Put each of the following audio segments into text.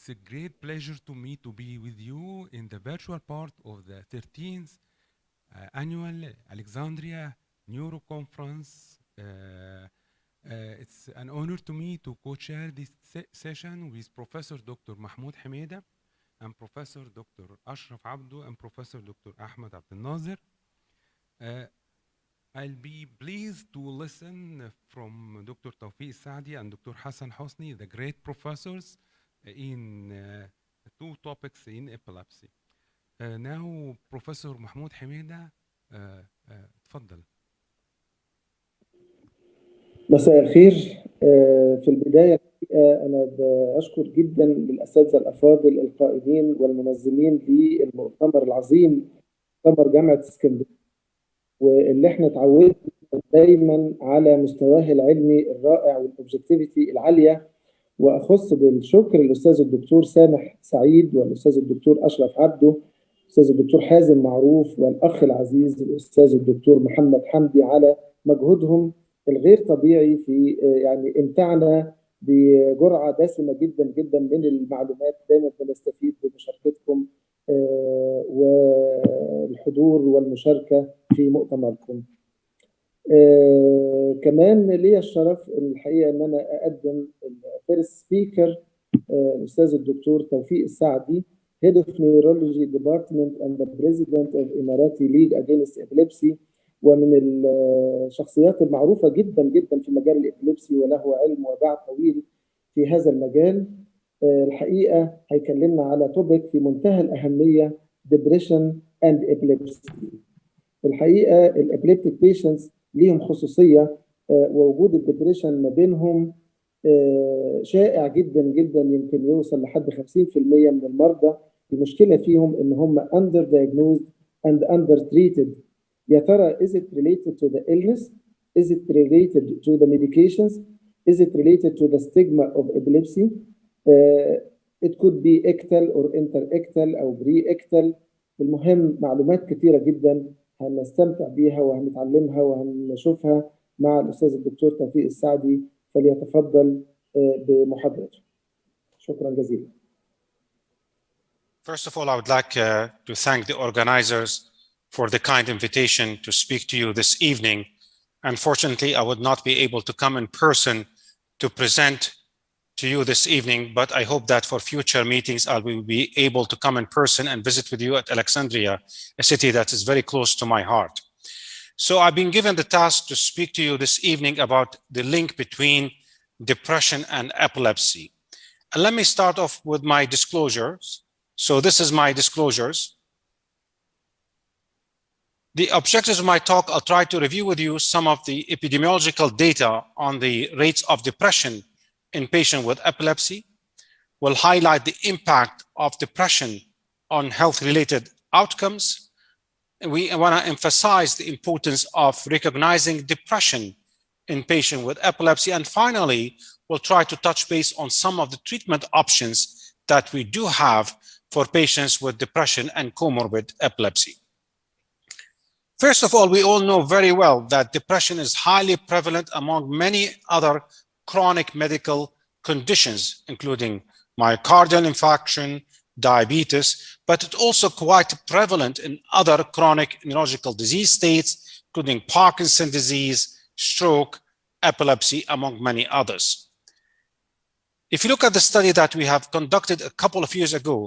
It's a great pleasure to me to be with you in the virtual part of the 13th annual Alexandria Neuro Conference. It's an honor to me to co-chair this session with Professor Dr. Mahmoud Hamida and Professor Dr. Ashraf Abdu and Professor Dr. Ahmed Abdel Nazir. I'll be pleased to listen from Dr. Taofik Saady and Dr. Hassan Hosni, the great professors in two topics in epilepsy. Now, Professor Mahmoud Hamida, تفضل. مساء الخير. في البداية أنا بشكر جدا للأساتذة الأفاضل القائمين والمنظمين للمؤتمر العظيم مؤتمر جامعة اسكندرية، واللي احنا اتعودنا دايما على مستواه العلمي الرائع والاوبجكتيفيتي العالية. وأخص بالشكر للأستاذ الدكتور سامح سعيد والأستاذ الدكتور أشرف عبده، الأستاذ الدكتور حازم معروف، والأخ العزيز الأستاذ الدكتور محمد حمدي على مجهودهم الغير طبيعي في يعني امتعنا بجرعة دسمة جدا جدا من المعلومات. دايما بنستفيد بمشاركتكم والحضور والمشاركة في مؤتمركم. كمان لي الشرف الحقيقة أن أنا أقدم الفيرست سبيكر الأستاذ الدكتور توفيق السعدي، Head of Neurology Department and the President of Emirati League Against Epilepsy، ومن الشخصيات المعروفة جدا جدا في مجال الإبليبسي، وله علم وباع طويل في هذا المجال. الحقيقة هيكلمنا على توبيك في منتهى الأهمية، Depression and Epilepsy. الحقيقة الإبليبتيك بيشنتس ليهم خصوصية، ووجود الدبريشن ما بينهم شائع جدا جدا، يمكن يوصل لحد 50% من المرضى. المشكلة فيهم إن هم under diagnosed and under treated. يا ترى is it related to the illness? Is it related to the medications? Is it related to the stigma of epilepsy? It could be ictal or interictal أو pre-ictal. المهم معلومات كثيرة جدا هنستمتع بيها وهنتعلمها وهنشوفها مع الأستاذ الدكتور توفيق السعدي، فليتفضل بمحاضرته. شكرا جزيلا. First of all, I would like to thank the organizers for the kind invitation to speak to you this evening. Unfortunately, I would not be able to come in person to present to you this evening, but I hope that for future meetings, I will be able to come in person and visit with you at Alexandria, a city that is very close to my heart. So I've been given the task to speak to you this evening about the link between depression and epilepsy. And let me start off with my disclosures. So this is my disclosures. The objectives of my talk, I'll try to review with you some of the epidemiological data on the rates of depression in patients with epilepsy. We'll highlight the impact of depression on health-related outcomes. We want to emphasize the importance of recognizing depression in patients with epilepsy. And finally, we'll try to touch base on some of the treatment options that we do have for patients with depression and comorbid epilepsy. First of all, we all know very well that depression is highly prevalent among many other chronic medical conditions, including myocardial infarction, diabetes, but it's also quite prevalent in other chronic neurological disease states, including Parkinson's disease, stroke, epilepsy, among many others. If you look at the study that we have conducted a couple of years ago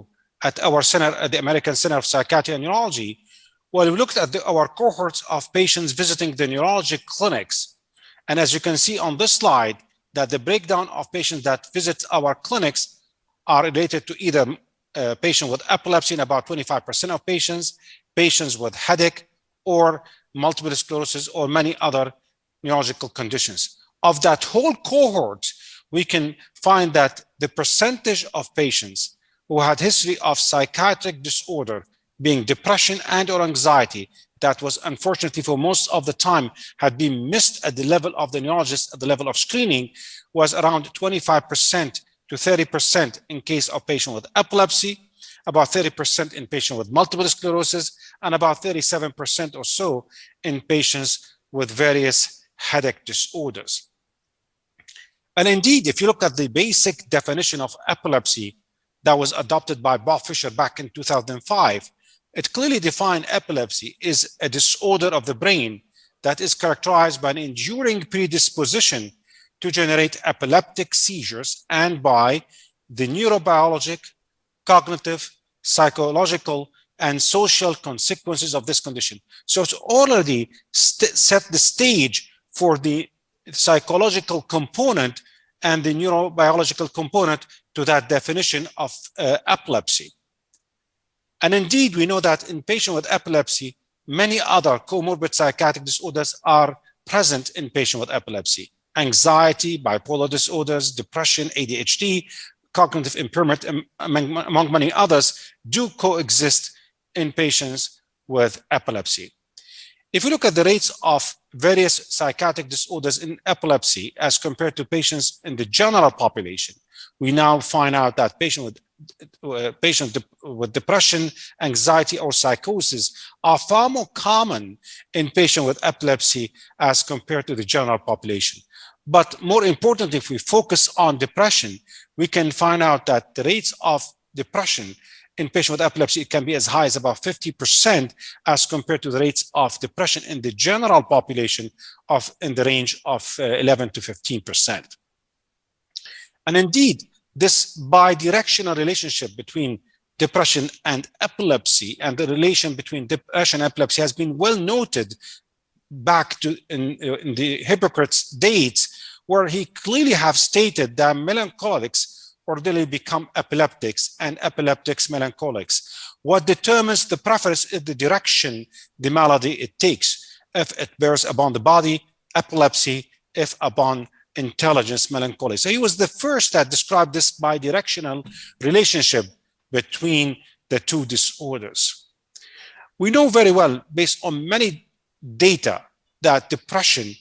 at our center, at the American Center of Psychiatry and Neurology, well, we looked at our cohorts of patients visiting the neurologic clinics. And as you can see on this slide, that the breakdown of patients that visit our clinics are related to either patients with epilepsy in about 25% of patients, patients with headache or multiple sclerosis or many other neurological conditions. Of that whole cohort, we can find that the percentage of patients who had history of psychiatric disorder, being depression and or anxiety, that was unfortunately for most of the time had been missed at the level of the neurologist at the level of screening, was around 25% to 30% in case of patients with epilepsy, about 30% in patients with multiple sclerosis, and about 37% or so in patients with various headache disorders. And indeed, if you look at the basic definition of epilepsy, that was adopted by Bob Fisher back in 2005, it clearly defined epilepsy is a disorder of the brain that is characterized by an enduring predisposition to generate epileptic seizures and by the neurobiologic, cognitive, psychological, and social consequences of this condition. So it's already set the stage for the psychological component and the neurobiological component to that definition of epilepsy. And indeed, we know that in patients with epilepsy, many other comorbid psychiatric disorders are present in patients with epilepsy. Anxiety, bipolar disorders, depression, ADHD, cognitive impairment, among many others, do coexist in patients with epilepsy. If you look at the rates of various psychiatric disorders in epilepsy as compared to patients in the general population, we now find out that patients with depression, anxiety, or psychosis are far more common in patients with epilepsy as compared to the general population. But more importantly, if we focus on depression, we can find out that the rates of depression in patients with epilepsy can be as high as about 50% as compared to the rates of depression in the general population of in the range of 11 to 15%. And indeed, this bidirectional relationship between depression and epilepsy and the relation between depression and epilepsy has been well noted back to in the Hippocrates dates, where he clearly have stated that melancholics ordinarily become epileptics and epileptics melancholics. What determines the preference is the direction the malady it takes. If it bears upon the body, epilepsy; if upon intelligence, melancholy. So he was the first that described this bidirectional relationship between the two disorders. We know very well, based on many data, that depression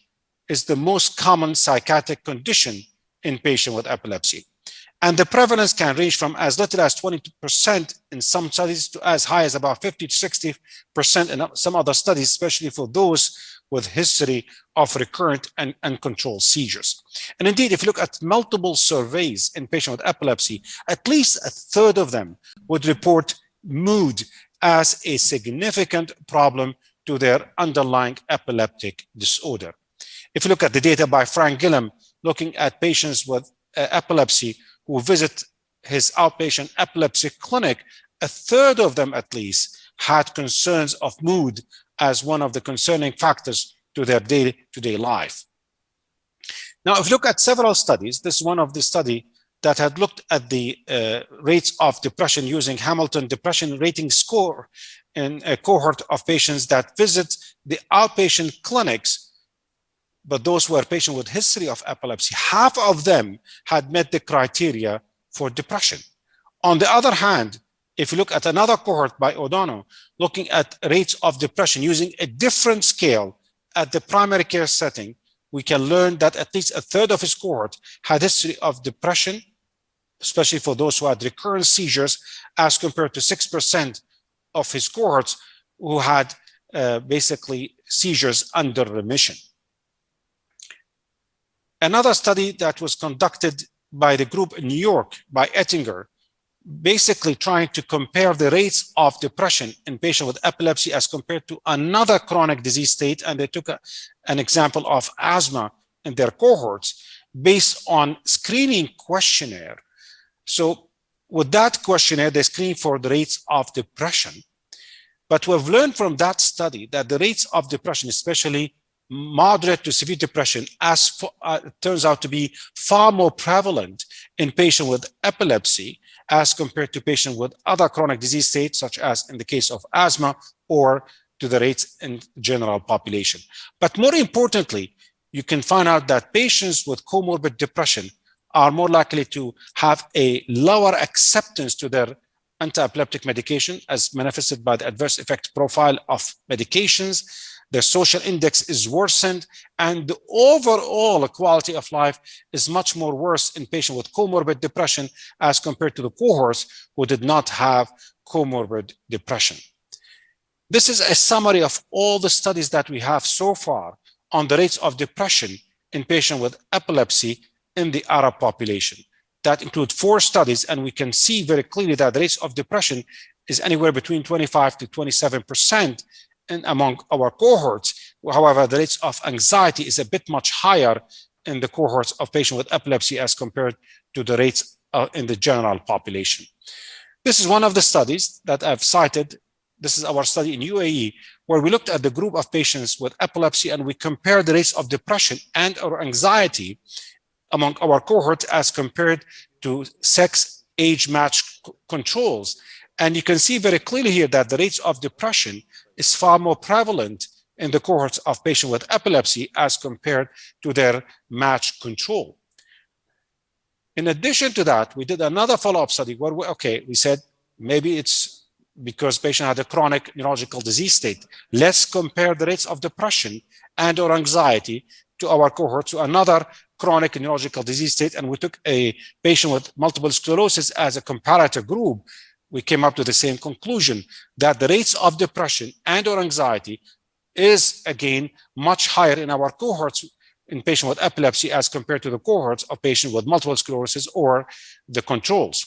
is the most common psychiatric condition in patients with epilepsy. And the prevalence can range from as little as 20% in some studies to as high as about 50 to 60% in some other studies, especially for those with history of recurrent and uncontrolled seizures. And indeed, if you look at multiple surveys in patients with epilepsy, at least a third of them would report mood as a significant problem to their underlying epileptic disorder. If you look at the data by Frank Gillum, looking at patients with epilepsy who visit his outpatient epilepsy clinic, a third of them at least had concerns of mood as one of the concerning factors to their day-to-day life. Now, if you look at several studies, this is one of the studies that had looked at the rates of depression using Hamilton Depression Rating Score in a cohort of patients that visit the outpatient clinics, but those were patients with history of epilepsy. Half of them had met the criteria for depression. On the other hand, if you look at another cohort by O'Donnell, looking at rates of depression using a different scale at the primary care setting, we can learn that at least a third of his cohort had history of depression, especially for those who had recurrent seizures, as compared to 6% of his cohorts who had basically seizures under remission. Another study that was conducted by the group in New York by Ettinger, basically trying to compare the rates of depression in patients with epilepsy as compared to another chronic disease state, and they took an example of asthma in their cohorts based on screening questionnaire. So with that questionnaire, they screened for the rates of depression. But we've learned from that study that the rates of depression, especially moderate to severe depression, turns out to be far more prevalent in patients with epilepsy as compared to patients with other chronic disease states, such as in the case of asthma, or to the rates in general population. But more importantly, you can find out that patients with comorbid depression are more likely to have a lower acceptance to their anti-epileptic medication, as manifested by the adverse effect profile of medications. Their social index is worsened, and the overall quality of life is much more worse in patients with comorbid depression as compared to the cohorts who did not have comorbid depression. This is a summary of all the studies that we have so far on the rates of depression in patients with epilepsy in the Arab population. that include 4 studies, and we can see very clearly that the rates of depression is anywhere between 25 to 27% among our cohorts. However, the rates of anxiety is a bit much higher in the cohorts of patients with epilepsy as compared to the rates in the general population. This is one of the studies that I've cited. This is our study in UAE, where we looked at the group of patients with epilepsy and we compared the rates of depression and or anxiety among our cohorts as compared to sex age matched controls. And you can see very clearly here that the rates of depression is far more prevalent in the cohorts of patients with epilepsy as compared to their matched control. In addition to that, we did another follow-up study where we said maybe it's because patient had a chronic neurological disease state. Let's compare the rates of depression and or anxiety to our cohort to another chronic neurological disease state, and we took a patient with multiple sclerosis as a comparator group. We came up to the same conclusion that the rates of depression and or anxiety is again much higher in our cohorts in patients with epilepsy as compared to the cohorts of patients with multiple sclerosis or the controls.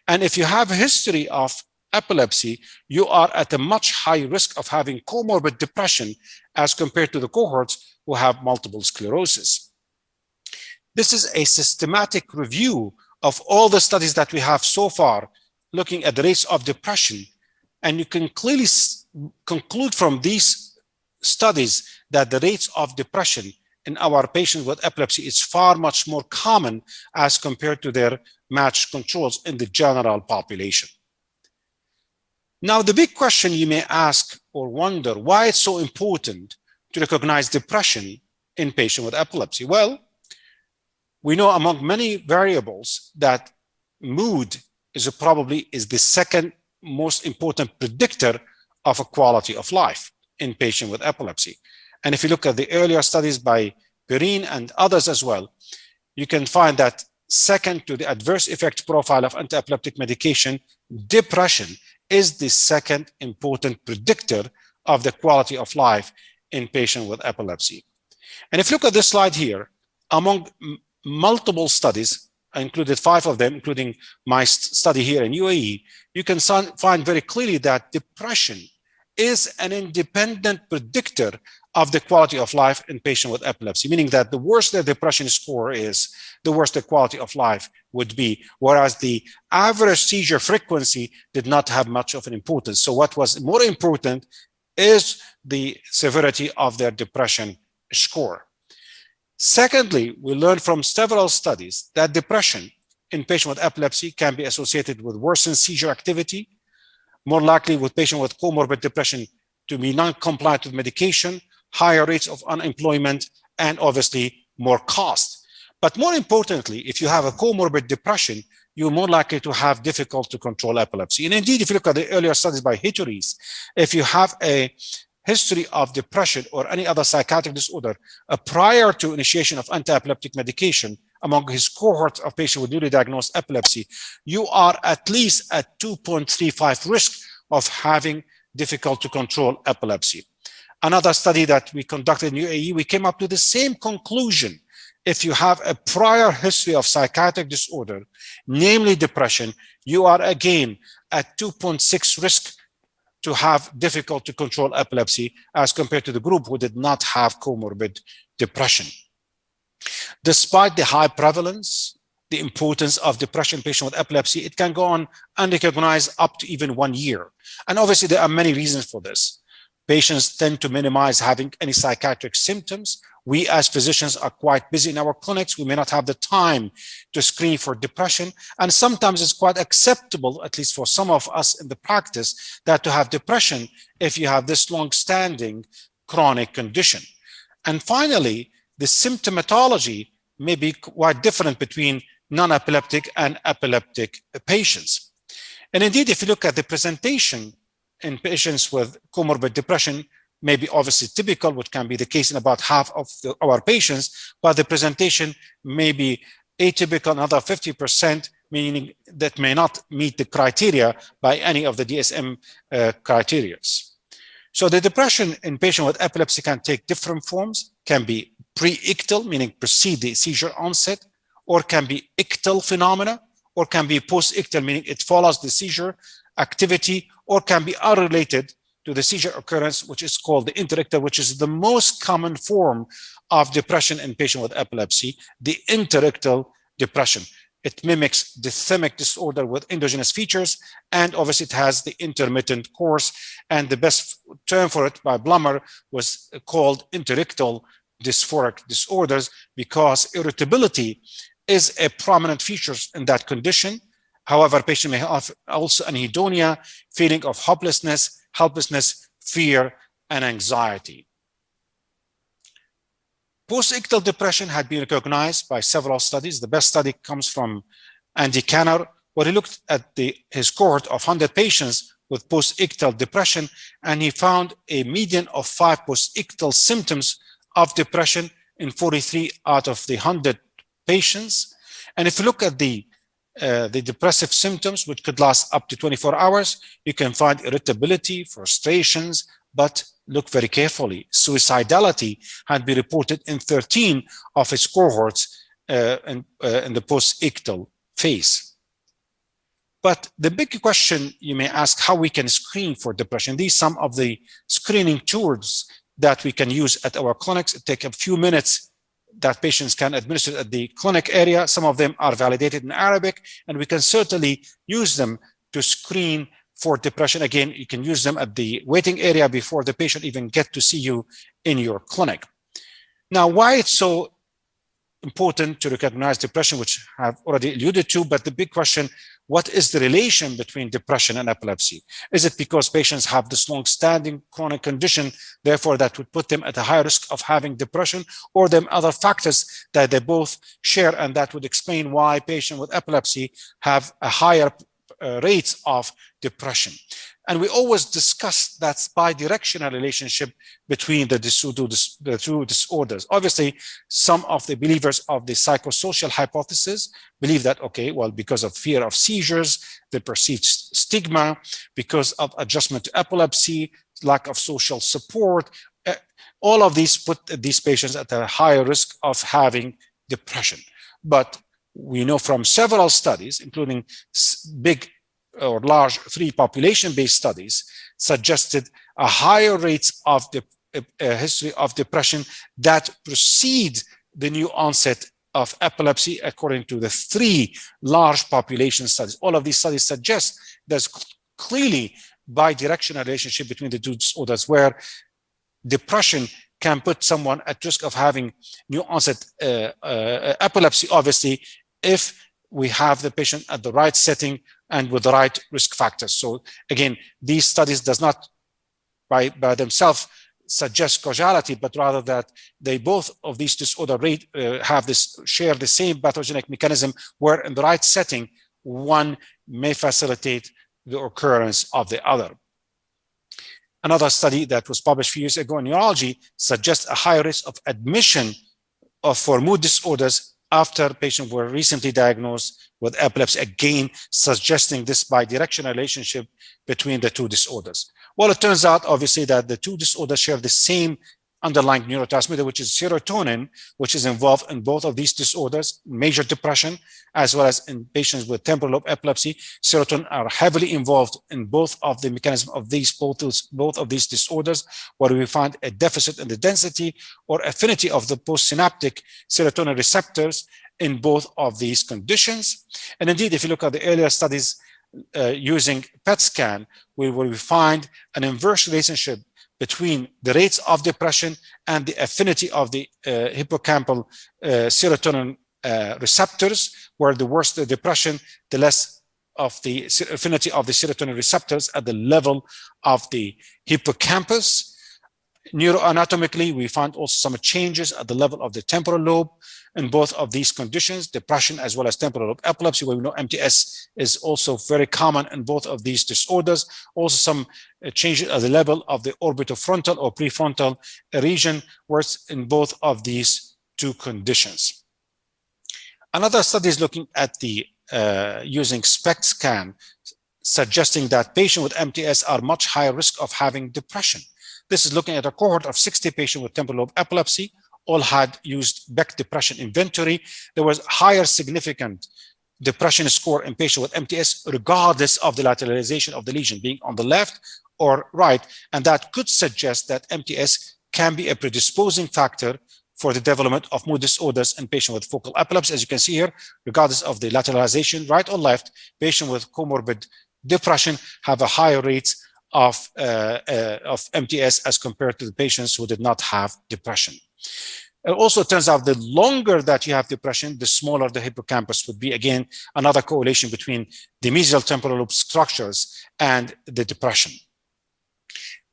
And if you have a history of epilepsy, you are at a much higher risk of having comorbid depression as compared to the cohorts who have multiple sclerosis. This is a systematic review of all the studies that we have so far looking at the rates of depression. And you can clearly conclude from these studies that the rates of depression in our patients with epilepsy is far much more common as compared to their matched controls in the general population. Now, the big question you may ask or wonder why it's so important to recognize depression in patients with epilepsy. Well, we know among many variables that mood is probably the second most important predictor of a quality of life in patients with epilepsy. And if you look at the earlier studies by Perrine and others as well, you can find that second to the adverse effect profile of anti-epileptic medication, depression is the second important predictor of the quality of life in patients with epilepsy. And if you look at this slide here, among multiple studies, I included 5 of them, including my study here in UAE, you can find very clearly that depression is an independent predictor of the quality of life in patients with epilepsy, meaning that the worse their depression score is, the worse the quality of life would be, whereas the average seizure frequency did not have much of an importance. So what was more important is the severity of their depression score. Secondly, we learned from several studies that depression in patients with epilepsy can be associated with worsened seizure activity, more likely with patients with comorbid depression to be non-compliant with medication, higher rates of unemployment, and obviously more cost. But more importantly, if you have a comorbid depression, you're more likely to have difficult to control epilepsy. And indeed, if you look at the earlier studies by Hippocrates, if you have a history of depression or any other psychiatric disorder prior to initiation of anti-epileptic medication among his cohort of patients with newly diagnosed epilepsy, you are at least at 2.35 risk of having difficult to control epilepsy. Another study that we conducted in UAE, we came up to the same conclusion. If you have a prior history of psychiatric disorder, namely depression, you are again at 2.6 risk to have difficult to control epilepsy as compared to the group who did not have comorbid depression. Despite the high prevalence, the importance of depression in patients with epilepsy, it can go on unrecognized up to even 1 year. And obviously there are many reasons for this. Patients tend to minimize having any psychiatric symptoms. We as physicians are quite busy in our clinics. We may not have the time to screen for depression. And sometimes it's quite acceptable, at least for some of us in the practice, that to have depression if you have this long-standing chronic condition. And finally, the symptomatology may be quite different between non-epileptic and epileptic patients. And indeed, if you look at the presentation in patients with comorbid depression, maybe obviously typical, which can be the case in about half of our patients, but the presentation may be atypical, another 50%, meaning that may not meet the criteria by any of the DSM criteria. So the depression in patients with epilepsy can take different forms, can be pre-ictal, meaning precede the seizure onset, or can be ictal phenomena, or can be post-ictal, meaning it follows the seizure activity, or can be unrelated to the seizure occurrence, which is called the interictal, which is the most common form of depression in patients with epilepsy, the interictal depression. It mimics the thymic disorder with endogenous features, and obviously it has the intermittent course. And the best term for it by Blummer was called interictal dysphoric disorders, because irritability is a prominent feature in that condition. However, patient may have also anhedonia, feeling of hopelessness, helplessness, fear, and anxiety. Post-ictal depression had been recognized by several studies. The best study comes from Andy Canner, where he looked at his cohort of 100 patients with post-ictal depression, and he found a median of 5 post-ictal symptoms of depression in 43 out of the 100 patients. And if you look at the depressive symptoms, which could last up to 24 hours, you can find irritability, frustrations, but look very carefully. Suicidality had been reported in 13 of its cohorts in the post-ictal phase. But the big question you may ask, how we can screen for depression. These are some of the screening tools that we can use at our clinics. It takes a few minutes that patients can administer at the clinic area. Some of them are validated in Arabic, and we can certainly use them to screen for depression. Again, you can use them at the waiting area before the patient even gets to see you in your clinic. Now, why it's so important to recognize depression, which I've already alluded to, but the big question, what is the relation between depression and epilepsy? Is it because patients have this long-standing chronic condition, therefore that would put them at a high risk of having depression, or them other factors that they both share, and that would explain why patients with epilepsy have a higher rates of depression? And we always discuss that bidirectional relationship between the two disorders. Obviously, some of the believers of the psychosocial hypothesis believe that, okay, well, because of fear of seizures, the perceived stigma, because of adjustment to epilepsy, lack of social support, all of these put these patients at a higher risk of having depression. But we know from several studies, including big or large 3 population-based studies, suggested a higher rates of the history of depression that precede the new onset of epilepsy, according to the 3 large population studies. All of these studies suggest there's clearly bidirectional relationship between the two disorders, where depression can put someone at risk of having new onset epilepsy, obviously, if we have the patient at the right setting and with the right risk factors. So again, these studies does not by themselves suggest causality, but rather that they both of these disorder share the same pathogenic mechanism, where in the right setting, one may facilitate the occurrence of the other. Another study that was published a few years ago in neurology suggests a higher risk of admission for mood disorders after patients were recently diagnosed with epilepsy, again suggesting this bidirectional relationship between the two disorders. Well, it turns out obviously that the two disorders share the same underlying neurotransmitter, which is serotonin, which is involved in both of these disorders, major depression, as well as in patients with temporal lobe epilepsy. Serotonin are heavily involved in both of the mechanisms of both of these disorders, where we find a deficit in the density or affinity of the postsynaptic serotonin receptors in both of these conditions. And indeed, if you look at the earlier studies using PET scan, where we find an inverse relationship between the rates of depression and the affinity of the hippocampal serotonin receptors, where the worse the depression, the less of the affinity of the serotonin receptors at the level of the hippocampus. Neuroanatomically, we find also some changes at the level of the temporal lobe in both of these conditions, depression as well as temporal lobe epilepsy, where we know MTS is also very common in both of these disorders. Also some changes at the level of the orbitofrontal or prefrontal region, where it's in both of these two conditions. Another study is looking at the using SPECT scan, suggesting that patients with MTS are much higher risk of having depression. This is looking at a cohort of 60 patients with temporal lobe epilepsy. All had used Beck depression inventory. There was higher significant depression score in patients with MTS, regardless of the lateralization of the lesion being on the left or right. And that could suggest that MTS can be a predisposing factor for the development of mood disorders in patients with focal epilepsy. As you can see here, regardless of the lateralization, right or left, patients with comorbid depression have a higher rate of MTS as compared to the patients who did not have depression. It also turns out the longer that you have depression, the smaller the hippocampus would be. Again, another correlation between the mesial temporal lobe structures and the depression.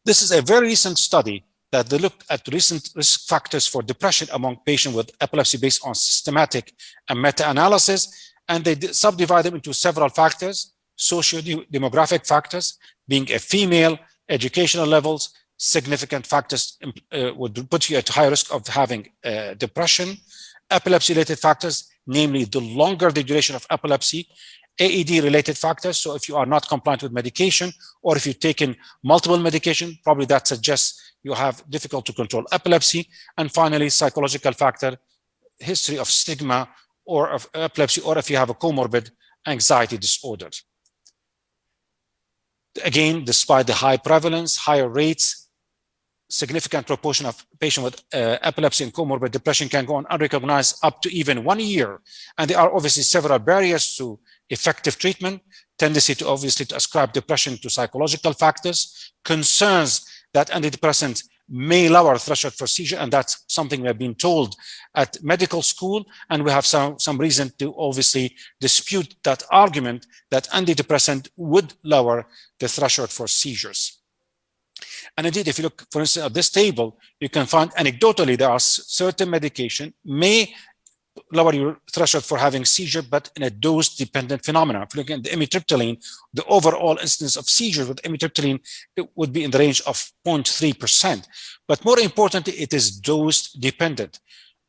This is a very recent study that they looked at recent risk factors for depression among patients with epilepsy based on systematic and meta-analysis, and they subdivide them into several factors: socio-demographic factors, being a female, educational levels, significant factors would put you at high risk of having depression, epilepsy-related factors, namely the longer the duration of epilepsy, AED-related factors, so if you are not compliant with medication, or if you've taken multiple medication, probably that suggests you have difficult to control epilepsy, and finally, psychological factor, history of stigma or of epilepsy, or if you have a comorbid anxiety disorder. Again, despite the high prevalence, higher rates, significant proportion of patients with epilepsy and comorbid depression can go on unrecognized up to even 1 year. And there are obviously several barriers to effective treatment, tendency to obviously to ascribe depression to psychological factors, concerns that antidepressants may lower threshold for seizure, and that's something we have been told at medical school, and we have some reason to obviously dispute that argument that antidepressant would lower the threshold for seizures. And indeed, if you look, for instance, at this table, you can find anecdotally there are certain medication may lower your threshold for having seizure, but in a dose-dependent phenomenon. If you look at the amitriptyline, the overall incidence of seizure with amitriptyline, it would be in the range of 0.3%. But more importantly, it is dose-dependent.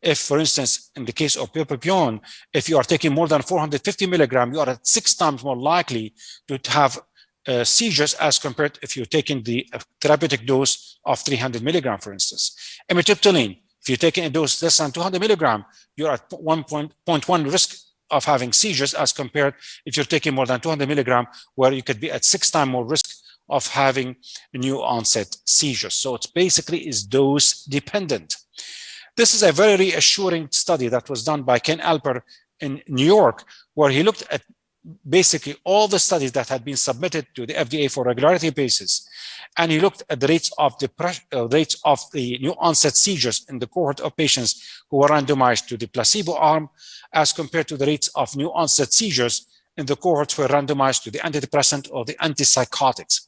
If, for instance, in the case of bupropion, if you are taking more than 450 milligrams, you are at 6 times more likely to have seizures as compared if you're taking the therapeutic dose of 300 milligrams, for instance. Amitriptyline, if you're taking a dose less than 200 milligrams, you're at 1.1 risk of having seizures as compared if you're taking more than 200 milligrams, where you could be at 6 times more risk of having new onset seizures. So it basically is dose dependent. This is a very reassuring study that was done by Ken Alper in New York, where he looked at basically all the studies that had been submitted to the FDA for regularity basis. And he looked at the rates of the new onset seizures in the cohort of patients who were randomized to the placebo arm as compared to the rates of new onset seizures in the cohorts who were randomized to the antidepressant or the antipsychotics.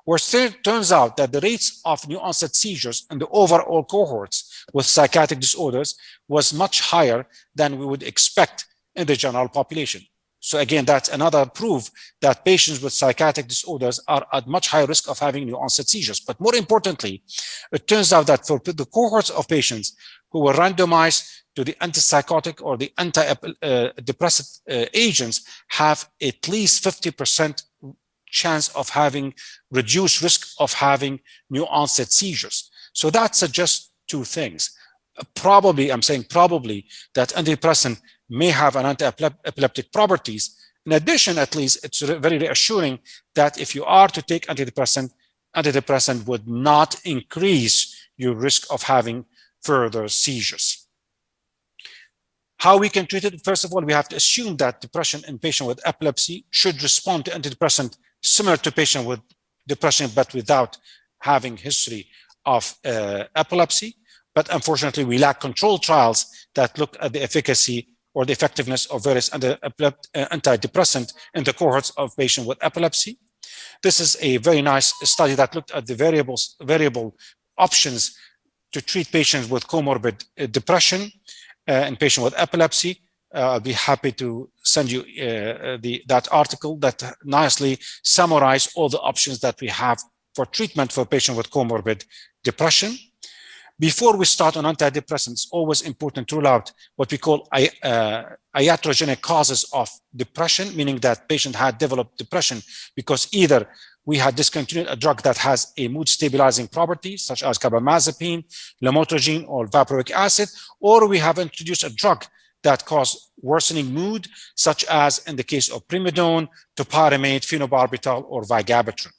Where it turns out that the rates of new onset seizures in the overall cohorts with psychiatric disorders was much higher than we would expect in the general population. So again, that's another proof that patients with psychiatric disorders are at much higher risk of having new onset seizures. But more importantly, it turns out that for the cohorts of patients who were randomized to the antipsychotic or the antidepressant agents have at least 50% chance of having reduced risk of having new onset seizures. So that suggests two things. Probably, I'm saying probably, that antidepressant may have an anti-epileptic properties. In addition, at least, it's very reassuring that if you are to take antidepressant would not increase your risk of having further seizures. How we can treat it? First of all, we have to assume that depression in patients with epilepsy should respond to antidepressant similar to patient with depression, but without having history of epilepsy. But unfortunately, we lack control trials that look at the efficacy or the effectiveness of various antidepressants in the cohorts of patients with epilepsy. This is a very nice study that looked at the variable options to treat patients with comorbid depression in patients with epilepsy. I'll be happy to send you that article that nicely summarizes all the options that we have for treatment for patients with comorbid depression. Before we start on antidepressants, it's always important to rule out what we call iatrogenic causes of depression, meaning that patient had developed depression because either we had discontinued a drug that has a mood stabilizing property, such as carbamazepine, lamotrigine, or valproic acid, or we have introduced a drug that cause worsening mood, such as in the case of primidone, topiramate, phenobarbital, or vigabatrin.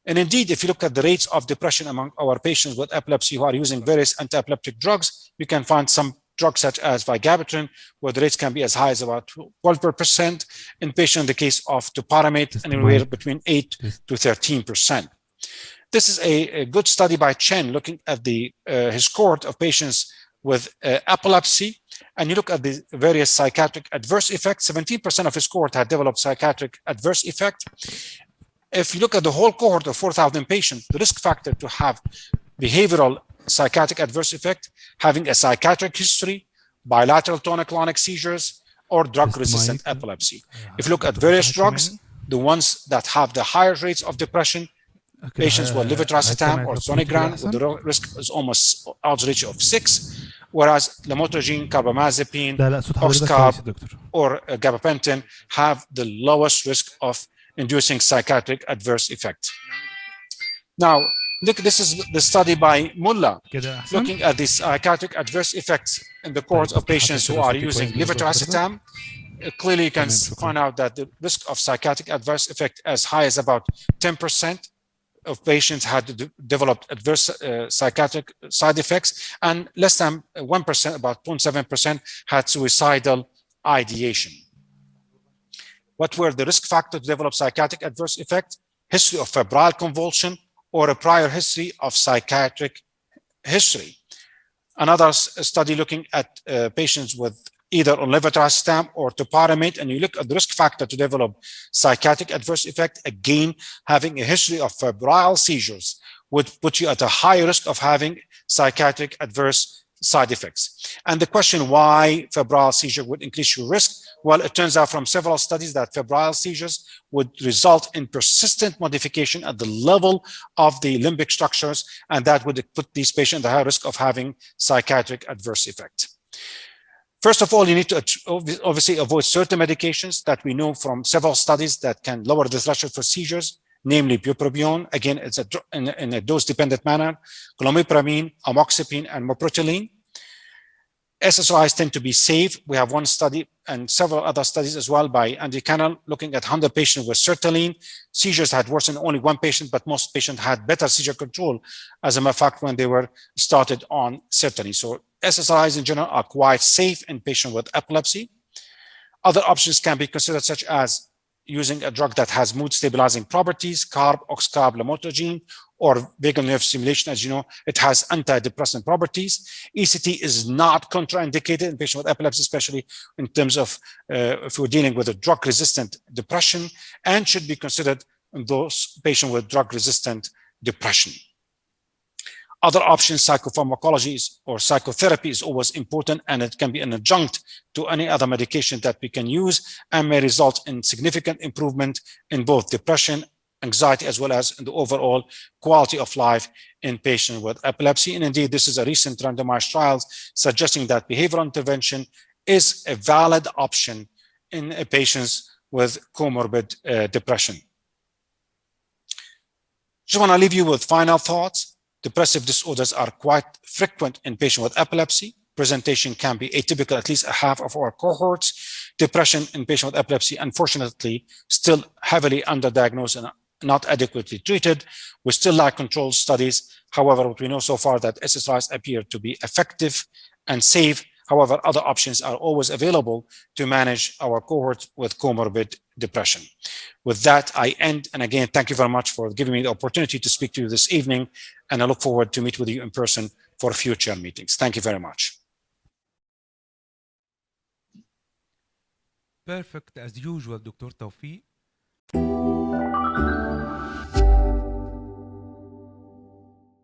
And indeed, if you look at the rates of depression among our patients with epilepsy who are using various anti-epileptic drugs, you can find some drugs such as vigabatrin, where the rates can be as high as about 12%. In patients in the case of topiramate, anywhere between 8 to 13%. This is a good study by Chen looking at his cohort of patients with epilepsy. And you look at the various psychiatric adverse effects. 17% of his cohort had developed psychiatric adverse effect. If you look at the whole cohort of 4,000 patients, the risk factor to have behavioral psychiatric adverse effect, having a psychiatric history, bilateral tonic-clonic seizures, or drug-resistant epilepsy. If you look at various drugs, the ones that have the higher rates of depression, patients with levetiracetam or zonegran, with the risk is almost odds ratio of 6, whereas lamotrigine, carbamazepine, oxcarb, or gabapentin have the lowest risk of inducing psychiatric adverse effect. Now, look, this is the study by Mullah, looking at the psychiatric adverse effects in the cohort of patients who are using levetiracetam. Clearly, you can find out that the risk of psychiatric adverse effect as high as about 10% of patients had developed adverse psychiatric side effects, and less than 1%, about 0.7%, had suicidal ideation. What were the risk factors to develop psychiatric adverse effect? History of febrile convulsion or a prior history of psychiatric history. Another study looking at patients with either on levetiracetam or topiramate, and you look at the risk factor to develop psychiatric adverse effect, again, having a history of febrile seizures would put you at a higher risk of having psychiatric adverse side effects. And the question why febrile seizure would increase your risk? Well, it turns out from several studies that febrile seizures would result in persistent modification at the level of the limbic structures, and that would put these patients at a high risk of having psychiatric adverse effect. First of all, you need to obviously avoid certain medications that we know from several studies that can lower the threshold for seizures, namely bupropion. Again, it's in a dose-dependent manner, clomipramine, amoxicillin, and moprotylene. SSRIs tend to be safe. We have one study and several other studies as well by Andy Cannell looking at 100 patients with sertraline. Seizures had worsened only one patient, but most patients had better seizure control, as a matter of fact, when they were started on sertraline. So SSRIs in general are quite safe in patients with epilepsy. Other options can be considered, such as using a drug that has mood stabilizing properties, carb, oxcarb, lamotrigine, or vagal nerve stimulation. As you know, it has antidepressant properties. ECT is not contraindicated in patients with epilepsy, especially in terms of if we're dealing with a drug-resistant depression, and should be considered in those patients with drug-resistant depression. Other options, psychopharmacology or psychotherapy is always important, and it can be an adjunct to any other medication that we can use and may result in significant improvement in both depression, anxiety, as well as in the overall quality of life in patients with epilepsy. And indeed, this is a recent randomized trials suggesting that behavioral intervention is a valid option in patients with comorbid depression. Just want to leave you with final thoughts. Depressive disorders are quite frequent in patients with epilepsy. Presentation can be atypical, at least a half of our cohorts. Depression in patients with epilepsy, unfortunately, still heavily underdiagnosed and not adequately treated. We still lack controlled studies. However, what we know so far that SSRIs appear to be effective and safe. However, other options are always available to manage our cohort with comorbid depression. With that, I end. And again, thank you very much for giving me the opportunity to speak to you this evening. And I look forward to meet with you in person for future meetings. Thank you very much. Perfect as usual, Dr. Taofik.